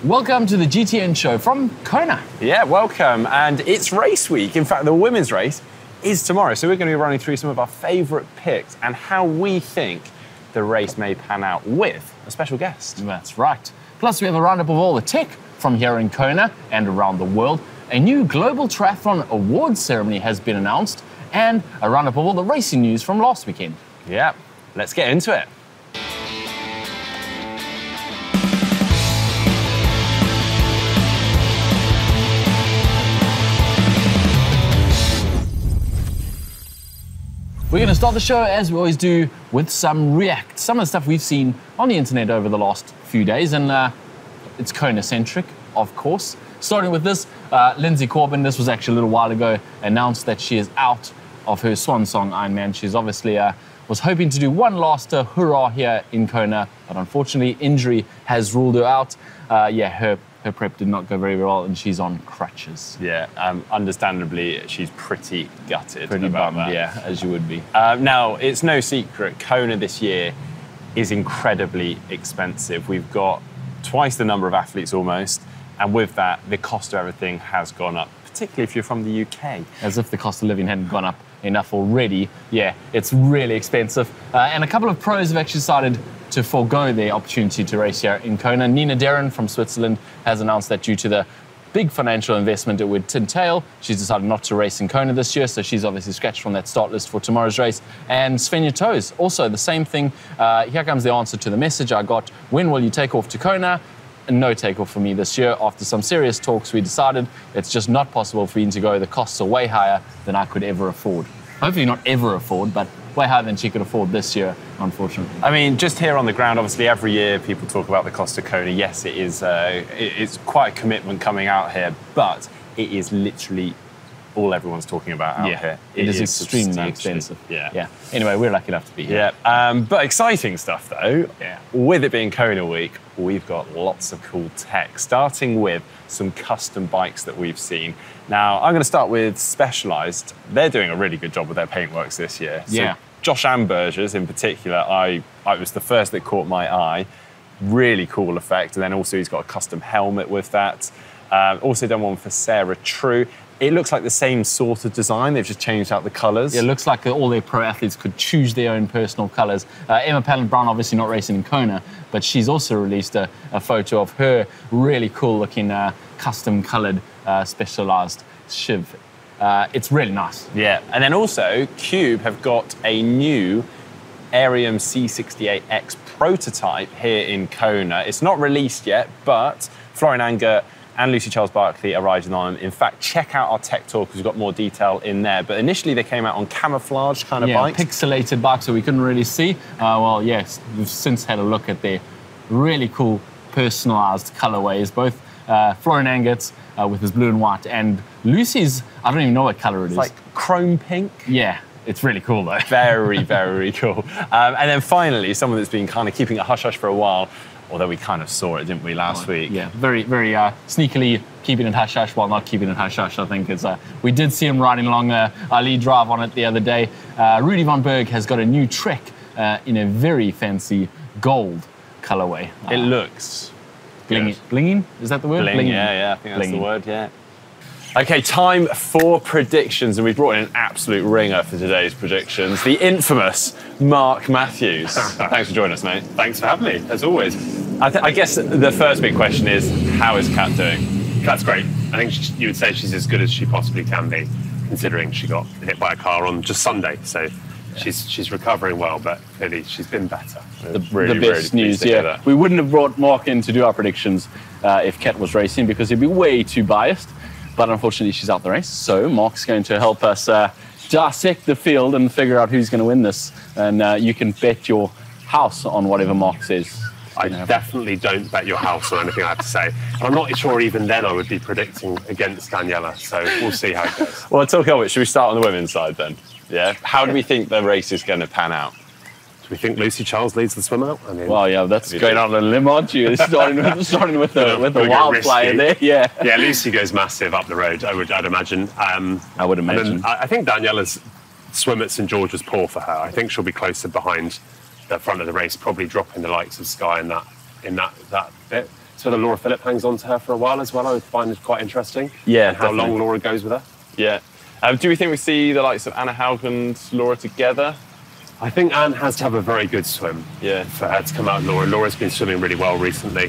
Welcome to the GTN show from Kona. Yeah, welcome. And it's race week. In fact, the women's race is tomorrow. So we're going to be running through some of our favourite picks and how we think the race may pan out with a special guest. That's right. Plus, we have a roundup of all the tech from here in Kona and around the world. A new Global Triathlon Awards ceremony has been announced and a roundup of all the racing news from last weekend. Yeah, let's get into it. We're going to start the show, as we always do, with some of the stuff we've seen on the internet over the last few days, and it's Kona-centric, of course. Starting with this, Lindsay Corbin, this was actually a little while ago, announced that she is out of her swan song Ironman. She's obviously was hoping to do one last hurrah here in Kona, but unfortunately injury has ruled her out. Her prep did not go very well, and she's on crutches. Yeah, understandably, she's pretty gutted. Pretty about bummed, that. yeah, as you would be. Now, it's no secret, Kona this year is incredibly expensive. We've got twice the number of athletes almost, and with that, the cost of everything has gone up, particularly if you're from the UK. As if the cost of living hadn't gone up enough already. Yeah, it's really expensive. And a couple of pros have actually decided to forego their opportunity to race here in Kona. Nina Darren from Switzerland has announced that due to the big financial investment it would entail, she's decided not to race in Kona this year, so she's obviously scratched from that start list for tomorrow's race. And Svenja Toes, also the same thing. Here comes the answer to the message I got. When will you take off to Kona? No takeoff for me this year. After some serious talks, we decided it's just not possible for me to go. The costs are way higher than I could ever afford. Hopefully not ever afford, but way higher than she could afford this year, unfortunately. I mean, just here on the ground, obviously every year people talk about the cost of Kona. Yes, it is. It's quite a commitment coming out here, but it is literally all everyone's talking about out here. It is extremely expensive. Yeah. Anyway, we're lucky enough to be here. Yeah. But exciting stuff though. Yeah. With it being Kona week, we've got lots of cool tech, starting with some custom bikes that we've seen. Now, I'm going to start with Specialized. They're doing a really good job with their paintworks this year. Yeah. So Josh Amberger's in particular, I was the first that caught my eye. Really cool effect. And then also he's got a custom helmet with that. Also done one for Sarah True. It looks like the same sort of design. They've just changed out the colours. It looks like all their pro athletes could choose their own personal colours. Emma Pallant-Brown obviously not racing in Kona, but she's also released a photo of her really cool looking custom coloured Specialized Shiv. It's really nice. Yeah, and then also Cube have got a new Arium C68X prototype here in Kona. It's not released yet, but Florian Anger and Lucy Charles-Barkley are riding on. In fact, check out our tech talk because we've got more detail in there. But initially they came out on camouflage kind of bikes. Pixelated bikes so we couldn't really see. Well, yes, we've since had a look at their really cool personalised colourways. Both Florian Anger's with his blue and white and Lucy's, I don't even know what colour it is. Like chrome pink. Yeah. It's really cool though. Very, very cool. And then finally, someone that's been kind of keeping it hush-hush for a while, although we kind of saw it, didn't we, last week? Yeah, very, very sneakily keeping it hush-hush while not keeping it hush-hush, I think. We did see him riding along our lead drive on it the other day. Rudy von Berg has got a new Trek in a very fancy gold colorway. It looks blingy. Blinging? Is that the word? Bling, yeah, I think that's the word, yeah. Okay, time for predictions, and we've brought in an absolute ringer for today's predictions. The infamous Mark Matthews. Thanks for joining us, mate. Thanks for having me, as always. I guess the first big question is, how is Kat doing? That's great. I think you would say she's as good as she possibly can be, considering she got hit by a car on just Sunday. So she's recovering well, but clearly she's been better. The best news, yeah. We wouldn't have brought Mark in to do our predictions if Kat was racing because he'd be way too biased. But unfortunately, she's out the race. So Mark's going to help us dissect the field and figure out who's going to win this. And you can bet your house on whatever Mark says. I definitely don't bet your house on anything I have to say. And I'm not sure even then I would be predicting against Daniela. So we'll see how it goes. Well, talk about it. Should we start on the women's side then? Yeah. How do we think the race is going to pan out? We think Lucy Charles leads the swim out. I mean, well, yeah, that's going on a limb, aren't you? Starting with the wild flyer there, yeah. Yeah, Lucy goes massive up the road. I'd imagine. I would imagine. And I think Daniela's swim at St George was poor for her. I think she'll be closer behind the front of the race, probably dropping the likes of Sky in that bit. whether Laura Philipp hangs on to her for a while as well. I would find it quite interesting. Yeah, and how long definitely. Laura goes with her. Yeah. Do we think we see the likes of Anna Haug and Laura together? I think Anne has to have a very good swim for her to come out. Laura's been swimming really well recently.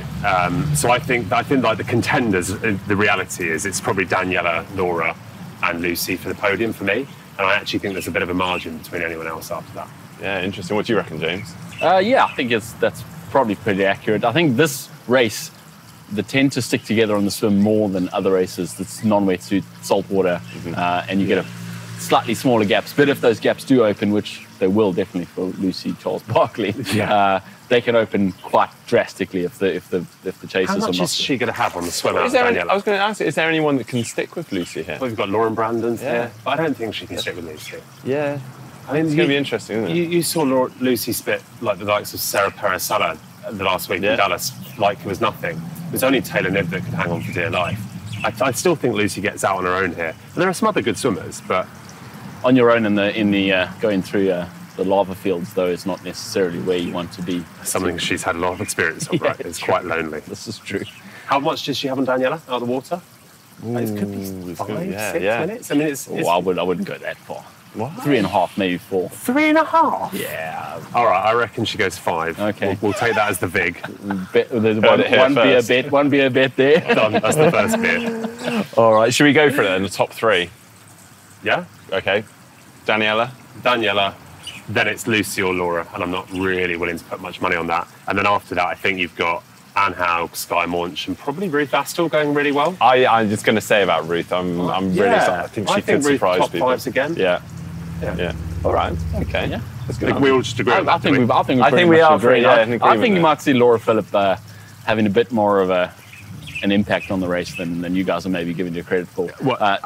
So I think like the contenders, the reality is it's probably Daniela, Laura and Lucy for the podium for me. And I actually think there's a bit of a margin between anyone else after that. Yeah, interesting. What do you reckon, James? Yeah, I think that's probably pretty accurate. I think this race, they tend to stick together on the swim more than other races. It's non-wetsuit, saltwater, and you get a slightly smaller gaps. But if those gaps do open, which they will definitely for Lucy, Charles, Barkley, they can open quite drastically if the chasers How are much not. is she going to have on the swim? I was going to ask, is there anyone that can stick with Lucy here? Well, we've got Lauren Brandon's here, but I don't think she can stick with Lucy. Yeah. I mean, It's going to be interesting, isn't it? You saw Lucy spit like the likes of Sarah Perez-Sala the last week in Dallas, like it was nothing. It was only Taylor Knibb that could hang on for dear life. I still think Lucy gets out on her own here. And there are some other good swimmers, but On your own in the going through the lava fields, though, is not necessarily where you want to be. something she's had a lot of experience of, right? It's quite lonely. This is true. How much does she have on Daniela out of the water? It could be it's 5, good. 6 Yeah. minutes. I mean, it's I wouldn't go that far. What? 3.5, maybe 4. 3.5. Yeah. All right, I reckon she goes 5. Okay. We'll take that as the vig. There's Heard it here one beer bet there. Done. That's the first beer. All right, should we go for it then, the top 3? Yeah? Okay. Daniela? Daniela, then it's Lucy or Laura, and I'm not really willing to put much money on that. And then after that, I think you've got Anne Haug, Skye Moench, and probably Ruth Astle going really well. I'm just going to say about Ruth, I'm really excited. I think she could Ruth surprise top people. 5s again. Yeah. All right. Okay. Yeah. I think we all just agree on I that. think do we? I think we I pretty think we much are agree. pretty, yeah, in I agreement think you there. might see Laura Philipp having a bit more of an impact on the race than you guys are maybe giving her credit for.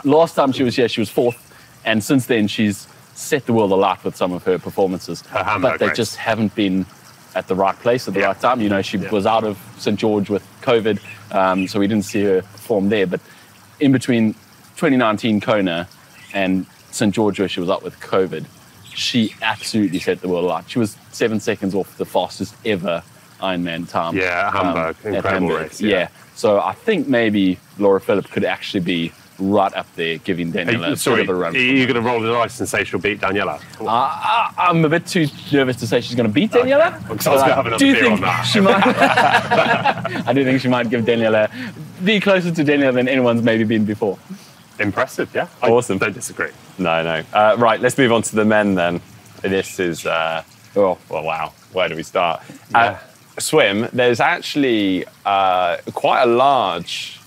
Last time she was here, she was 4th, and since then she's set the world alight with some of her performances. Her Hamburg but they race. just haven't been at the right place at the right time. You know, she was out of St. George with COVID, so we didn't see her perform there. But in between 2019 Kona and St. George, where she was out with COVID, she absolutely set the world alight. She was 7 seconds off the fastest ever Ironman time. Yeah, Hamburg. at Incredible Hamburg. race. Yeah. So I think maybe Laura Philipp could actually be right up there, giving Daniela a Sorry, bit of a run. are you going to roll the dice and say she'll beat Daniela? I'm a bit too nervous to say she's going to beat Daniela. Because I was going to have another beer on that. She might. I do think she might give Daniela, be closer to Daniela than anyone's maybe been before. Impressive, yeah. Awesome. I don't disagree. No. Right, let's move on to the men then. This is, well, wow. Where do we start? Swim, there's actually quite a large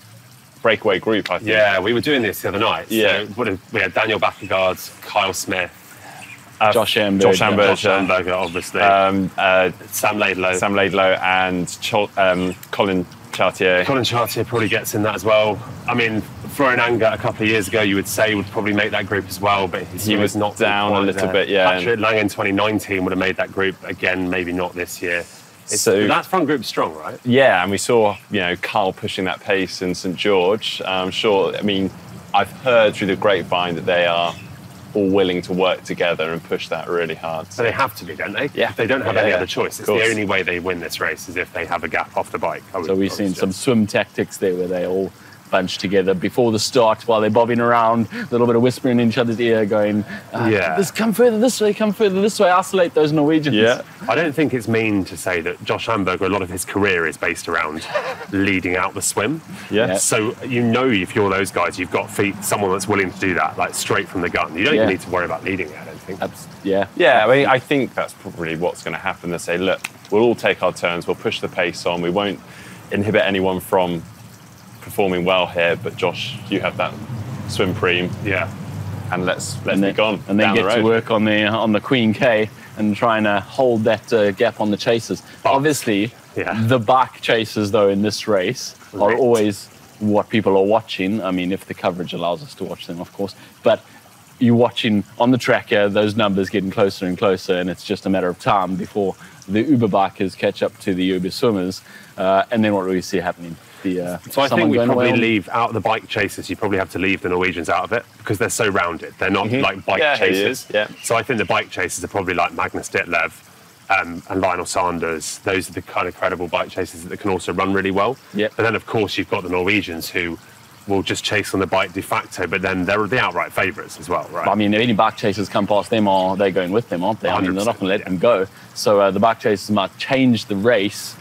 breakaway group, I think. Yeah, we were doing this the other night. Yeah. So we had Daniel Bakkegaard, Kyle Smith, Josh Amberg. Josh Amberger, obviously, Sam Laidlow, and Colin Chartier. Colin Chartier probably gets in that as well. I mean, Florian Anger a couple of years ago, you would say would probably make that group as well, but He was not down a little bit, yeah. Patrick Lang in 2019 would have made that group again, maybe not this year. So that front group's strong, right? Yeah, and we saw, Carl pushing that pace in St. George. I'm sure, I've heard through the grapevine that they are all willing to work together and push that really hard. So they have to be, don't they? Yeah. If they don't have any Yeah, other choice. It's the only way they win this race is if they have a gap off the bike. So we've seen some swim tactics there where they all bunch together before the start while they're bobbing around, a little bit of whispering in each other's ear, going, come further this way, isolate those Norwegians. Yeah. I don't think it's mean to say that Josh Amberger, a lot of his career is based around leading out the swim. Yeah. So if you're those guys, you've got someone that's willing to do that, like straight from the gun. You don't even need to worry about leading it, I don't think. Yeah, I think that's probably what's going to happen. They say, look, we'll all take our turns, we'll push the pace on, we won't inhibit anyone from performing well here, but Josh, you have that swim preem. Yeah. And let's be gone. And then down the get road. to work on the Queen K and trying to hold that gap on the chasers. Obviously, the bike chasers, though, in this race are always what people are watching. I mean, if the coverage allows us to watch them, of course. But you're watching on the tracker, those numbers getting closer and closer, and it's just a matter of time before the Uber bikers catch up to the Uber swimmers. And then what do we see happening? So I think we probably leave out the bike chasers. You probably have to leave the Norwegians out of it because they're so rounded. They're not like bike chasers. Yeah. So I think the bike chasers are probably like Magnus Ditlev, and Lionel Sanders. Those are the kind of credible bike chasers that can also run really well. Yep. But then, of course, you've got the Norwegians who will just chase on the bike de facto, but then they're the outright favourites as well, right? I mean, if any bike chasers come past them, they're going with them, aren't they? I mean, they're not going to let them go. So the bike chasers might change the race,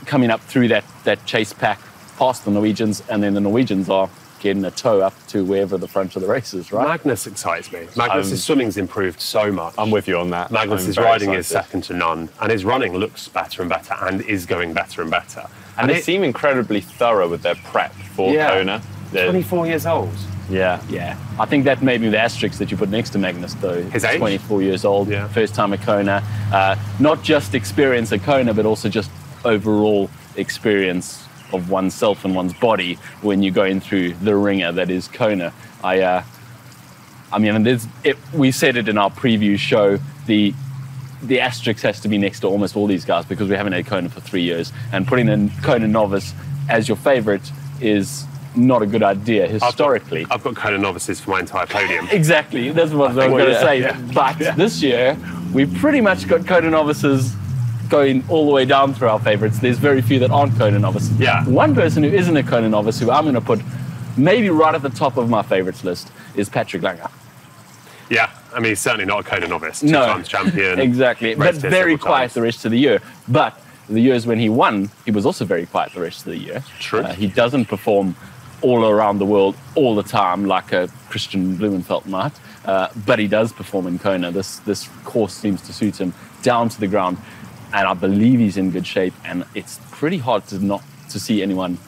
coming up through that chase pack past the Norwegians, and then the Norwegians are getting a toe up to wherever the front of the race is, right? Magnus excites me. Magnus's swimming's improved so much. I'm with you on that. Magnus's riding is second to none, and his running looks better and better, and is going better and better. And they seem incredibly thorough with their prep for Kona. They're 24 years old. Yeah. Yeah. I think that may be the asterisk that you put next to Magnus, though. His age? 24 years old, first time at Kona. Not just experience at Kona, but also just overall experience of oneself and one's body when you're going through the ringer that is Kona. I mean, we said it in our preview show, the asterisk has to be next to almost all these guys because we haven't had Kona for 3 years, and putting in Kona Novice as your favorite is not a good idea historically. I've got Kona Novices for my entire podium. Exactly, that's what I was going to say. Yeah. But this year, we've pretty much got Kona Novices going all the way down through our favorites. There's very few that aren't Kona Novices. Yeah. One person who isn't a Kona Novice, who I'm going to put maybe right at the top of my favorites list, is Patrick Lange. Yeah, I mean, he's certainly not a Kona Novice. Two times champion. Exactly, but very quiet the rest of the year. But the years when he won, he was also very quiet the rest of the year. True. He doesn't perform all around the world all the time like a Christian Blumenfeld might, but he does perform in Kona. This course seems to suit him down to the ground, and I believe he's in good shape, and it's pretty hard to see anyone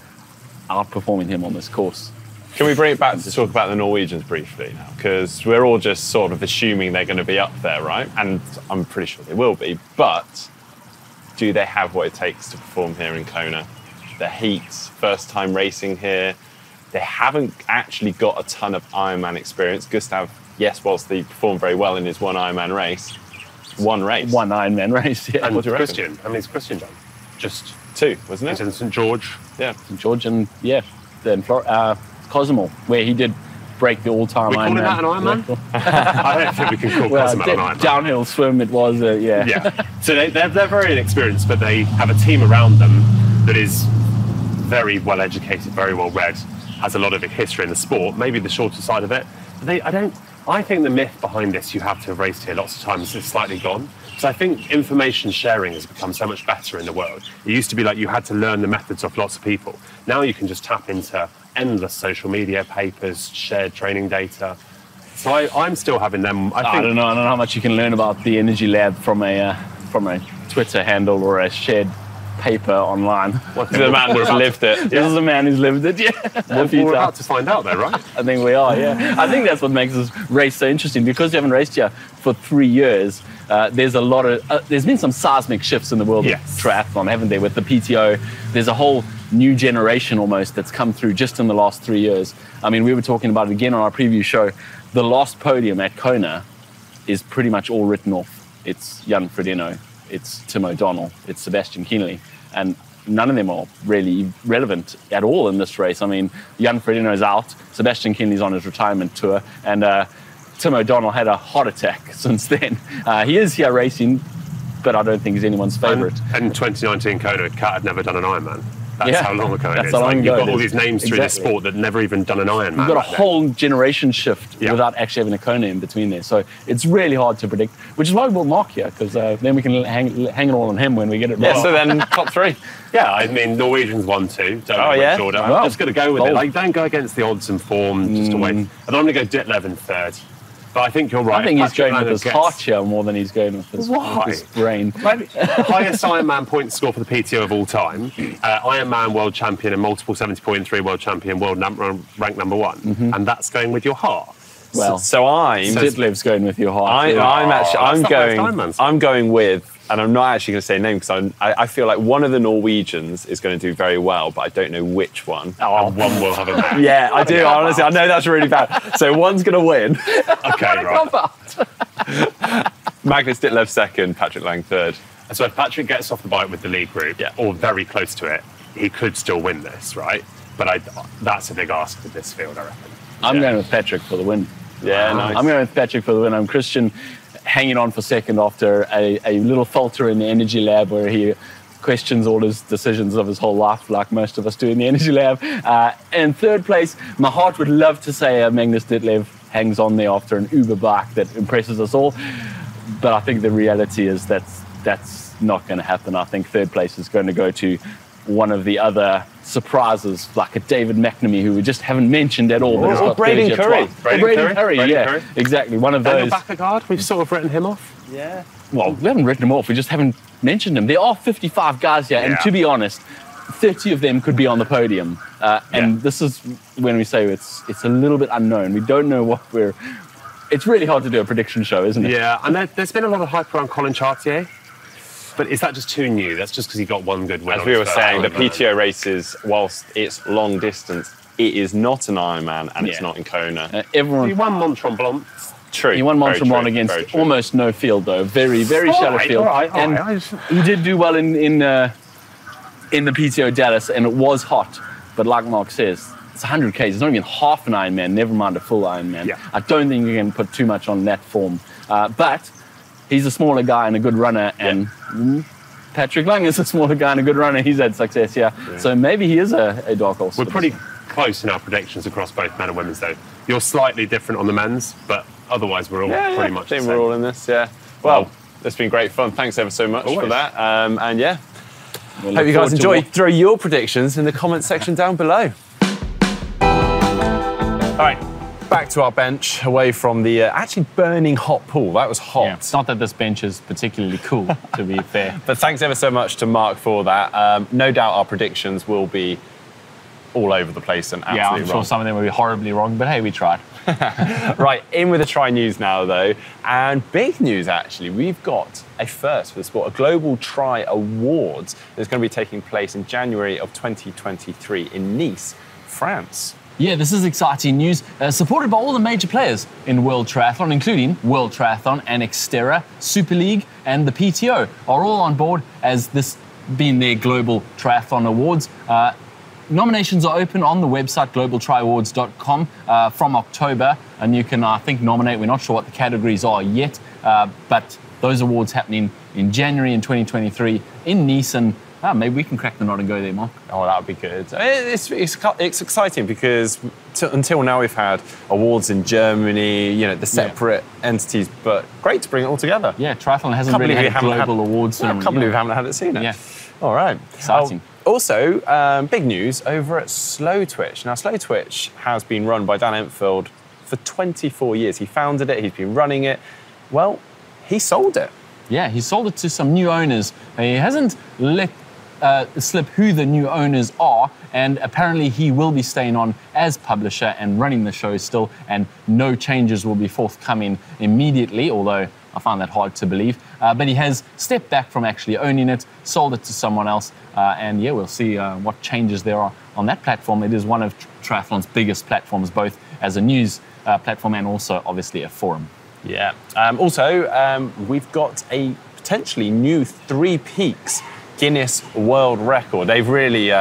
outperforming him on this course. Can we bring it back to talk about the Norwegians briefly now? Because we're all just sort of assuming they're going to be up there, right? And I'm pretty sure they will be. But do they have what it takes to perform here in Kona? The heats, first time racing here. They haven't actually got a ton of Ironman experience. Gustav, yes, whilst he performed very well in his one Ironman race, one Ironman race, yeah. And what do you reckon? Christian, how many's Christian done? Just 2, wasn't it? in St. George. Yeah. St. George and, then Cozumel, where he did break the all-time Ironman. We calling that an Ironman? I don't think we can call Cozumel an Ironman. Downhill swim, it was, Yeah. So they're very inexperienced, but they have a team around them that is very well educated, very well read, has a lot of history in the sport, maybe the shorter side of it. But I think the myth behind this, you have to have raced here lots of times, is slightly gone. So I think information sharing has become so much better in the world. It used to be like you had to learn the methods off lots of people. Now you can just tap into endless social media, papers, shared training data. So I'm still having them. I don't know how much you can learn about the Energy Lab from a Twitter handle or a shared paper online. The man who's lived it. This is a man who's lived it, We're about to find out though, right? I think we are, yeah. I think that's what makes this race so interesting, because you haven't raced here for 3 years. There's been some seismic shifts in the world of triathlon, haven't there, with the PTO. There's a whole new generation almost that's come through just in the last 3 years. I mean, we were talking about it again on our preview show. The last podium at Kona is pretty much all written off. It's Jan Frodeno, it's Tim O'Donnell, it's Sebastian Kienle, and none of them are really relevant at all in this race. I mean, Jan Frodeno's out, Sebastian Kienle's on his retirement tour, and Tim O'Donnell had a heart attack since then. He is here racing, but I don't think he's anyone's favourite. And in 2019 Kona, Kat had never done an Ironman. That's how long ago it is. You've got all these names through the sport that never even done an Ironman. You've got a whole generation shift without actually having a Kona in between there. So it's really hard to predict, which is why we'll mark here, because then we can hang it all on him when we get it right. Yeah, so then top 3. Yeah, I mean, Norwegians 1, 2. Don't know which order. I'm just going to go with it. Like, don't go against the odds and form, just away. And I'm going to go Ditlev in 3rd. But I think you're right. I think he's going with his heart here more than he's going with his brain. Highest Ironman point score for the PTO of all time. Ironman world champion and multiple 70.3 world champion, ranked number 1. And that's going with your heart. Well, so Ditlev's going with your heart. I'm going with, and I'm not actually going to say a name because I feel like one of the Norwegians is going to do very well, but I don't know which one. One will have a match. Yeah, I do, honestly. I know that's really bad. So one's going to win. Okay, right. Magnus Ditlev 2nd, Patrick Lange 3rd. So if Patrick gets off the bike with the lead group, or very close to it, he could still win this, right? But that's a big ask with this field, I reckon. I'm going with Patrick for the win. Yeah, nice. I'm going with Patrick for the win. I'm Christian. hanging on for second after a little falter in the energy lab where he questions all his decisions of his whole life, like most of us do in the energy lab. And third place, my heart would love to say Magnus Ditlev hangs on there after an Uber bike that impresses us all. But I think the reality is that's not going to happen. I think third place is going to go to one of the other surprises, like a David McNamee, who we just haven't mentioned at all. But Or Braden Curry. Braden Curry, yeah. Exactly, one of those. Daniel Backegard, we've sort of written him off. Yeah. Well, we haven't written him off, we just haven't mentioned him. There are 55 guys here, and to be honest, 30 of them could be on the podium. And this is when we say it's a little bit unknown. We don't know what we're... It's really hard to do a prediction show, isn't it? Yeah, and there's been a lot of hype around Colin Chartier. But is that just too new? That's just because he got one good win. As we were saying, the PTO races, whilst it's long distance, it is not an Ironman and it's not in Kona. Everyone. He won Mont Tremblant. True. He won Mont Tremblant against almost no field, though. Very, very shallow field. And he did do well in the PTO Dallas, and it was hot. But like Mark says, it's 100 Ks. It's not even half an Ironman, never mind a full Ironman. Yeah. I don't think you can put too much on that form. But he's a smaller guy and a good runner, and Patrick Lang is a smaller guy and a good runner. He's had success here. So maybe he is a dark horse. We're pretty close in our predictions across both men and women's, though. You're slightly different on the men's, but otherwise we're all pretty much the same. We're all in this, Well, it's been great fun. Thanks ever so much for that. And hope you guys enjoy. Throw your predictions in the comment section down below. All right. Back to our bench, away from the actually burning hot pool. That was hot. Yeah, it's not that this bench is particularly cool, to be fair. But thanks ever so much to Mark for that. No doubt our predictions will be all over the place and absolutely I'm sure wrong. some of them will be horribly wrong, but hey, we tried. Right, in with the Tri news now, though. And big news, actually. We've got a first for the sport, a Global Tri Awards that's going to be taking place in January of 2023 in Nice, France. Yeah, this is exciting news, supported by all the major players in World Triathlon, including World Triathlon and Xterra, Super League, and the PTO are all on board as this being their Global Triathlon Awards. Nominations are open on the website globaltriawards.com from October, and you can, I think, nominate. We're not sure what the categories are yet, but those awards happening in January in 2023 in Nice, and maybe we can crack the nut and go there, Mark. Oh, that would be good. It's exciting because until now we've had awards in Germany, the separate entities, but great to bring it all together. Yeah, triathlon hasn't really had a global awards ceremony. I can't believe we haven't had it seen it. Yeah. All right. Exciting. Also, big news over at Slow Twitch. Now, Slow Twitch has been run by Dan Entfield for 24 years. He founded it, he's been running it. Well, he sold it. Yeah, he sold it to some new owners. He hasn't let slip who the new owners are, and apparently he will be staying on as publisher and running the show still, and no changes will be forthcoming immediately, although I find that hard to believe. But he has stepped back from actually owning it, sold it to someone else, and we'll see what changes there are on that platform. It is one of triathlon's biggest platforms, both as a news platform and also obviously a forum. Yeah. Also, we've got a potentially new 3 Peaks Guinness World Record. They've really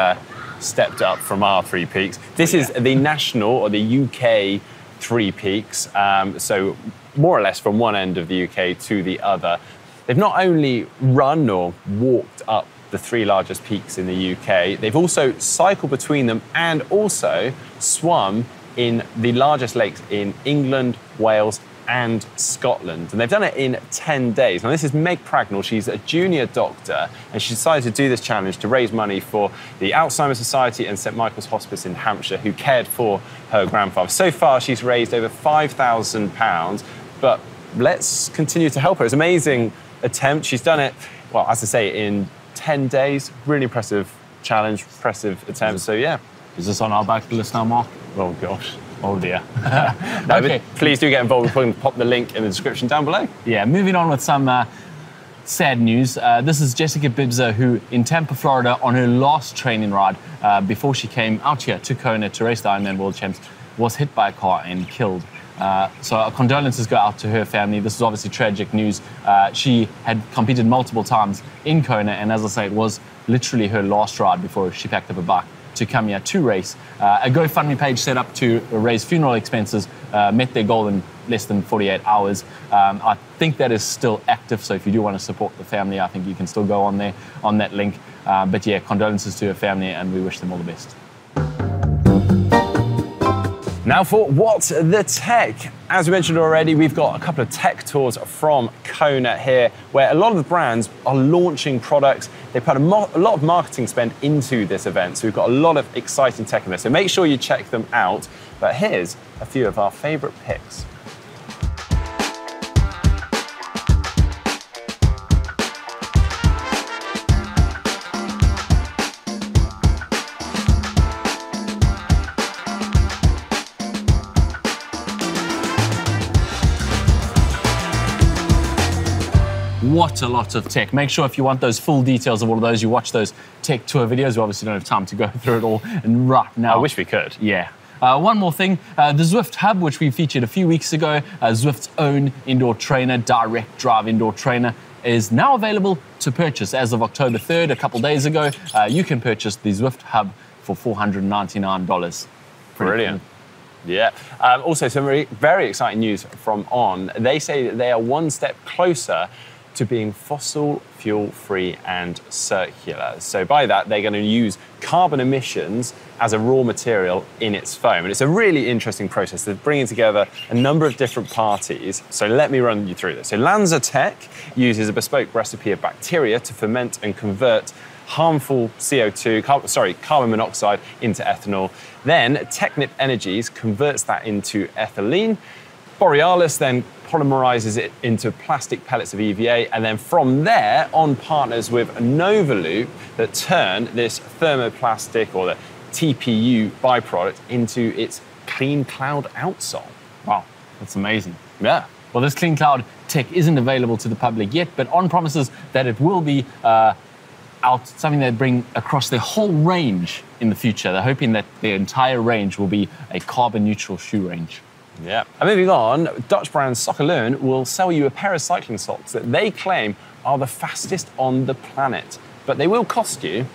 stepped up from our 3 Peaks. This is the national or the UK 3 Peaks. So more or less from one end of the UK to the other. They've not only run or walked up the 3 largest peaks in the UK, they've also cycled between them and also swum in the largest lakes in England, Wales, and Scotland. And they've done it in 10 days. Now, this is Meg Pragnell. She's a junior doctor, and she decided to do this challenge to raise money for the Alzheimer's Society and St Michael's Hospice in Hampshire, who cared for her grandfather. So far, she's raised over £5,000, but let's continue to help her. It's an amazing attempt. She's done it, well, as I say, in 10 days. Really impressive challenge, impressive attempt. So, yeah. Is this on our bucket list now, Mark? Oh, gosh. Oh, dear. No, okay. Please do get involved. We'll pop the link in the description down below. Yeah, moving on with some sad news. This is Jessica Bibza, who in Tampa, Florida, on her last training ride before she came out here to Kona to race the Ironman World Champs, was hit by a car and killed. So our condolences go out to her family. This is obviously tragic news. She had competed multiple times in Kona, and as I say, it was literally her last ride before she packed up a bike to come here to race. A GoFundMe page set up to raise funeral expenses met their goal and less than 48 hours. I think that is still active, so if you do want to support the family, I think you can still go on there, on that link. But yeah, condolences to her family, and we wish them all the best. Now for What the Tech. As we mentioned already, we've got a couple of tech tours from Kona here, where a lot of the brands are launching products. They put a lot of marketing spend into this event, so we've got a lot of exciting tech in there. So make sure you check them out. But here's a few of our favorite picks. What a lot of tech. Make sure if you want those full details of all of those, you watch those tech tour videos. We obviously don't have time to go through it all and right now. I wish we could. Yeah. One more thing, the Zwift Hub, which we featured a few weeks ago, Zwift's own indoor trainer, direct drive indoor trainer, is now available to purchase. As of October 3rd, a couple days ago, you can purchase the Zwift Hub for $499. Brilliant. Yeah. Also, some very exciting news from On. They say that they are one step closer to being fossil fuel-free and circular. So by that, they're going to use carbon emissions as a raw material in its foam. And it's a really interesting process. They're bringing together a number of different parties. So let me run you through this. So LanzaTech uses a bespoke recipe of bacteria to ferment and convert harmful carbon monoxide into ethanol. Then Technip Energies converts that into ethylene. Borealis then polymerizes it into plastic pellets of EVA, and then from there, On partners with Novaloop that turn this thermoplastic or the TPU byproduct into its Clean Cloud outsole. Wow, that's amazing. Yeah. Well, this Clean Cloud tech isn't available to the public yet, but On promises that it will be out, something they bring across their whole range in the future. They're hoping that their entire range will be a carbon neutral shoe range. Yeah. And moving on, Dutch brand Swimbikerun will sell you a pair of cycling socks that they claim are the fastest on the planet, but they will cost you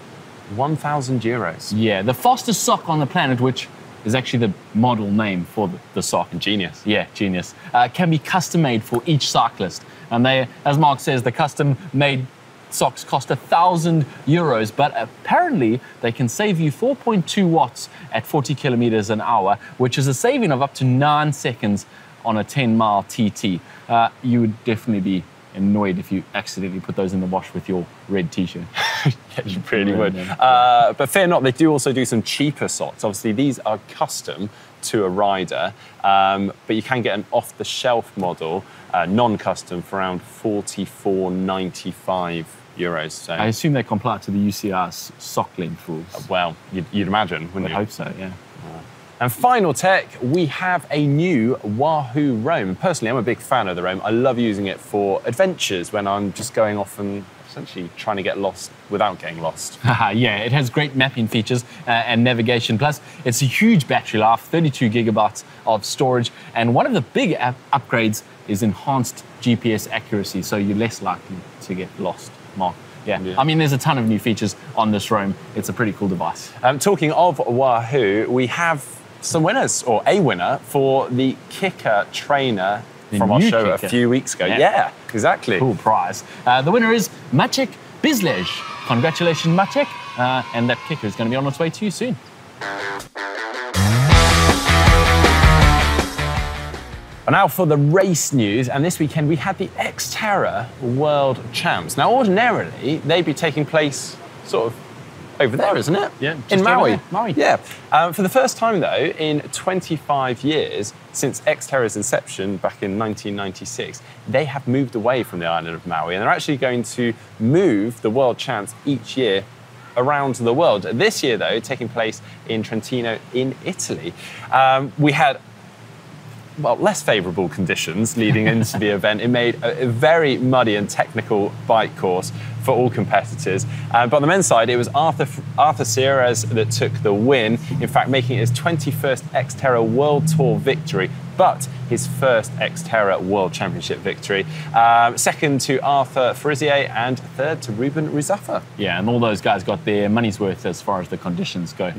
€1,000. Yeah, the fastest sock on the planet, which is actually the model name for the sock. Genius. Yeah, genius. Can be custom made for each cyclist. And they, as Mark says, the custom made socks cost €1,000, but apparently they can save you 4.2 watts at 40 kilometers an hour, which is a saving of up to 9 seconds on a 10-mile TT. You would definitely be annoyed if you accidentally put those in the wash with your red t-shirt. Yeah, you really would. But fear not, they do also do some cheaper socks. Obviously, these are custom to a rider, but you can get an off-the-shelf model, non-custom, for around €44.95. So I assume they comply to the UCI's sock length rules. Well, you'd imagine, wouldn't you? I hope so, yeah. And final tech, we have a new Wahoo roam. Personally, I'm a big fan of the roam. I love using it for adventures when I'm just going off and essentially trying to get lost without getting lost. Yeah, it has great mapping features and navigation. Plus, it's a huge battery life, 32 gigabytes of storage. And one of the big upgrades is enhanced GPS accuracy, so you're less likely to get lost, Mark. Yeah. I mean, there's a ton of new features on this roam. It's a pretty cool device. Talking of Wahoo, we have some winners, or a winner, for the Kickr trainer from our show a few weeks ago. Yeah, exactly. Cool prize. The winner is Maciek Bizlej. Congratulations, Maciek. And that Kickr is going to be on its way to you soon. And now for the race news, and this weekend we had the Xterra World Champs. Now, ordinarily, they'd be taking place sort of over there, isn't it? Yeah, in Maui. Maui. Yeah. For the first time, though, in 25 years, since Xterra's inception back in 1996, they have moved away from the island of Maui, and they're actually going to move the World Champs each year around the world. This year, though, taking place in Trentino in Italy. We had less favourable conditions leading into the event. It made a very muddy and technical bike course for all competitors. But on the men's side, it was Arthur Sierras that took the win, in fact making it his 21st Xterra World Tour victory, but his first Xterra World Championship victory. Second to Arthur Farizier and third to Ruben Rizaffa. Yeah, and all those guys got their money's worth as far as the conditions go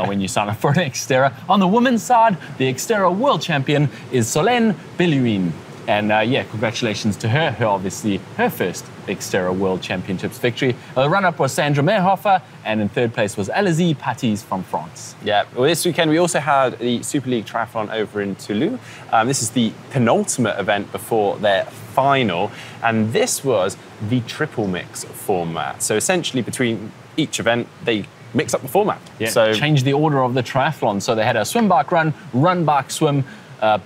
when you sign up for an Xterra. On the women's side, the Xterra World Champion is Solène Belluin. And yeah, congratulations to her. Obviously, her first Xterra World Championships victory. The runner-up was Sandra Meerhofer, and in third place was Alizé Patis from France. Yeah, well, this weekend we also had the Super League Triathlon over in Toulouse. This is the penultimate event before their final, and this was the triple mix format. So essentially, between each event, they mix up the format. Yeah, so change the order of the triathlon. So they had a swim, bike, run, bike, swim,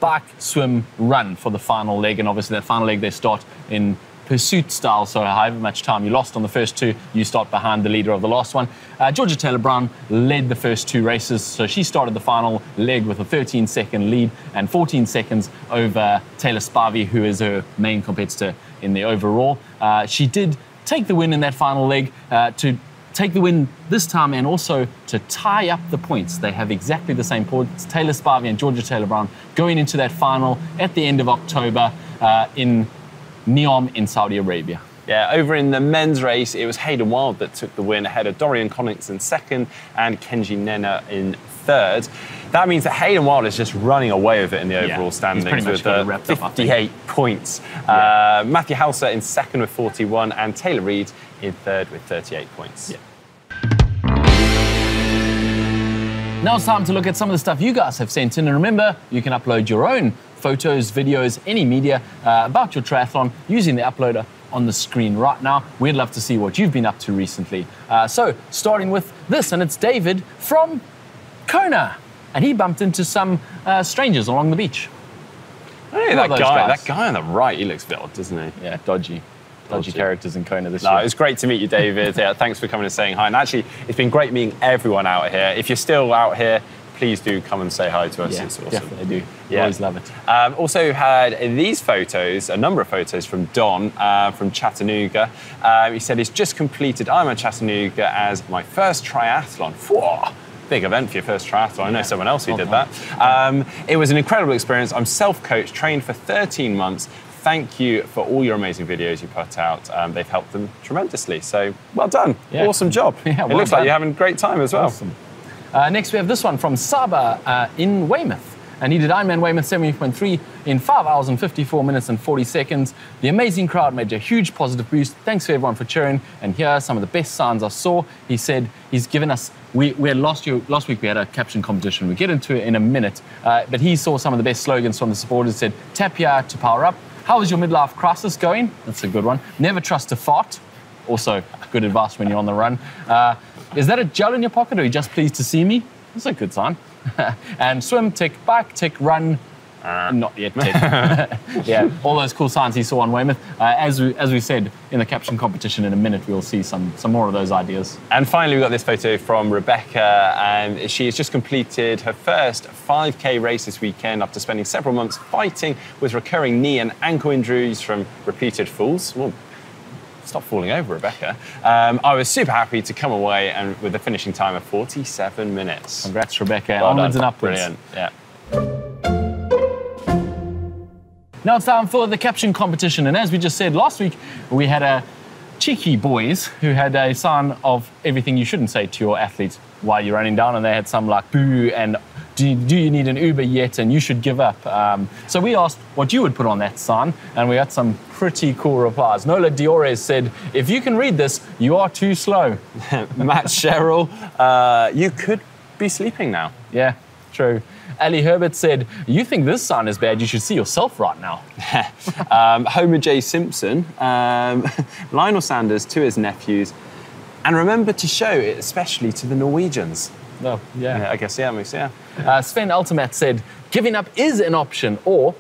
bike, swim, run for the final leg. And obviously that final leg, they start in pursuit style. So however much time you lost on the first two, you start behind the leader of the last one. Georgia Taylor-Brown led the first two races. So she started the final leg with a 13-second lead and 14 seconds over Taylor Spivey, who is her main competitor in the overall. She did take the win in that final leg to take the win this time and also to tie up the points. They have exactly the same points. Taylor Spivey and Georgia Taylor-Brown going into that final at the end of October in Neom in Saudi Arabia. Yeah, over in the men's race, it was Hayden Wild that took the win ahead of Dorian Connaughton in second and Kenji Nena in third. That means that Hayden Wild is just running away with it in the overall standings with 58 points. Matthew Halser in second with 41 and Taylor Reid in third with 38 points. Yeah. Now it's time to look at some of the stuff you guys have sent in. And remember, you can upload your own photos, videos, any media about your triathlon using the uploader on the screen right now. We'd love to see what you've been up to recently. So starting with this, and it's David from Kona. And he bumped into some strangers along the beach. Hey, that guy on the right, he looks a bit odd, doesn't he? Yeah, dodgy characters in Kona this year. year. It was great to meet you, David. Yeah, thanks for coming and saying hi. And actually, it's been great meeting everyone out here. If you're still out here, please do come and say hi to us. Yeah, it's awesome. Definitely do. Yeah. Always love it. Also had these photos, a number of photos from Don from Chattanooga. He said he's just completed Ironman Chattanooga as my first triathlon. Whoa. Big event for your first triathlon. I know someone else who did that. It was an incredible experience. I'm self-coached, trained for 13 months. Thank you for all your amazing videos you put out. They've helped them tremendously. So well done. Yeah. Awesome job. Yeah, it looks like you're having a great time as well. Awesome. Next we have this one from Saba in Weymouth. And he did Ironman Weymouth 70.3 in 5 hours and 54 minutes and 40 seconds. The amazing crowd made a huge positive boost. Thanks to everyone for cheering. And here are some of the best signs I saw. He said he's given us, we had last week we had a caption competition. We'll get into it in a minute. But he saw some of the best slogans from the supporters. Said, tap here to power up. How is your midlife crisis going? That's a good one. Never trust a fart. Also good advice when you're on the run. Is that a gel in your pocket or are you just pleased to see me? That's a good sign. And swim, tick, bike, tick, run. Not yet, tick. Yeah, all those cool signs he saw on Weymouth. As we said in the caption competition, in a minute we'll see some more of those ideas. And finally we got this photo from Rebecca, and she has just completed her first 5K race this weekend after spending several months fighting with recurring knee and ankle injuries from repeated falls. Well, stop falling over, Rebecca. I was super happy to come away and with a finishing time of 47 minutes. Congrats, Rebecca. Well onwards and upwards. Brilliant. Yeah. Now it's time for the caption competition. And as we just said last week, we had a cheeky boys who had a sign of everything you shouldn't say to your athletes while you're running down. And they had some like, boo, and do you need an Uber yet? And you should give up. So we asked what you would put on that sign. And we got some pretty cool replies. Nola Diores said, if you can read this, you are too slow. Matt Sherrill, you could be sleeping now. Yeah, true. Ali Herbert said, you think this sign is bad, you should see yourself right now. Homer J. Simpson, Lionel Sanders to his nephews, and remember to show it especially to the Norwegians. Oh, yeah. I guess, yeah, makes, yeah. Sven Ultimat said, giving up is an option, or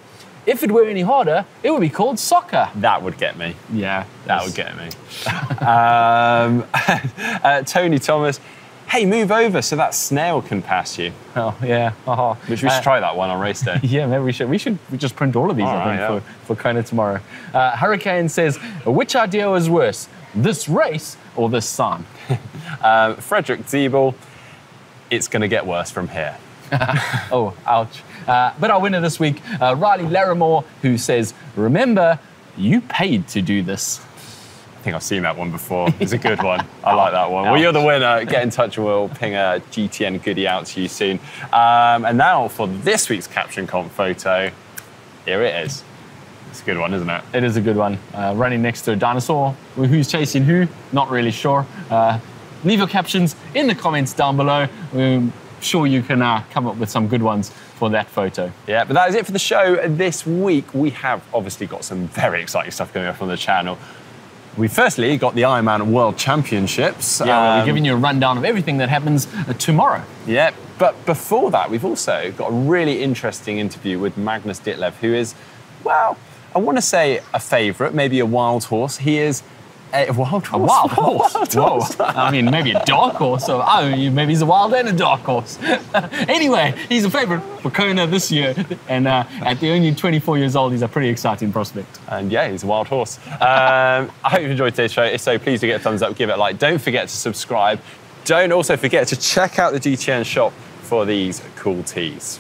if it were any harder, it would be called soccer. That would get me. Yeah. That would get me. Tony Thomas, hey, move over so that snail can pass you. Oh, yeah. Uh-huh. Which we should try that one on race day. Yeah, maybe we should. We just print all of these, I think, for Kona tomorrow. Hurricane says, which idea was worse? this race or this sign? Frederick Diebel, it's going to get worse from here. Oh, ouch. But our winner this week, Riley Larimore, who says, remember, you paid to do this. I think I've seen that one before. It's a good one. I like that one. Well, you're the winner. Get in touch and we'll ping a GTN goodie out to you soon. And now for this week's Caption Comp photo, here it is. It's a good one, isn't it? It is a good one. Running next to a dinosaur. Who's chasing who? Not really sure. Leave your captions in the comments down below. We're sure you can come up with some good ones for that photo. Yeah, but that is it for the show this week. We have obviously got some very exciting stuff going up on the channel. We firstly got the Ironman World Championships. Yeah, we're giving you a rundown of everything that happens tomorrow. Yeah, but before that, we've also got a really interesting interview with Magnus Ditlev, who is, well, I want to say a favourite, maybe a wild horse. He is a wild horse. A wild horse? Whoa. I mean, maybe a dark horse. Or, maybe he's a wild and a dark horse. Anyway, he's a favourite for Kona this year. And at the only 24 years old, he's a pretty exciting prospect. And yeah, he's a wild horse. I hope you've enjoyed today's show. If so, please do get a thumbs up, give it a like. Don't forget to subscribe. Don't also forget to check out the GTN shop for these cool tees.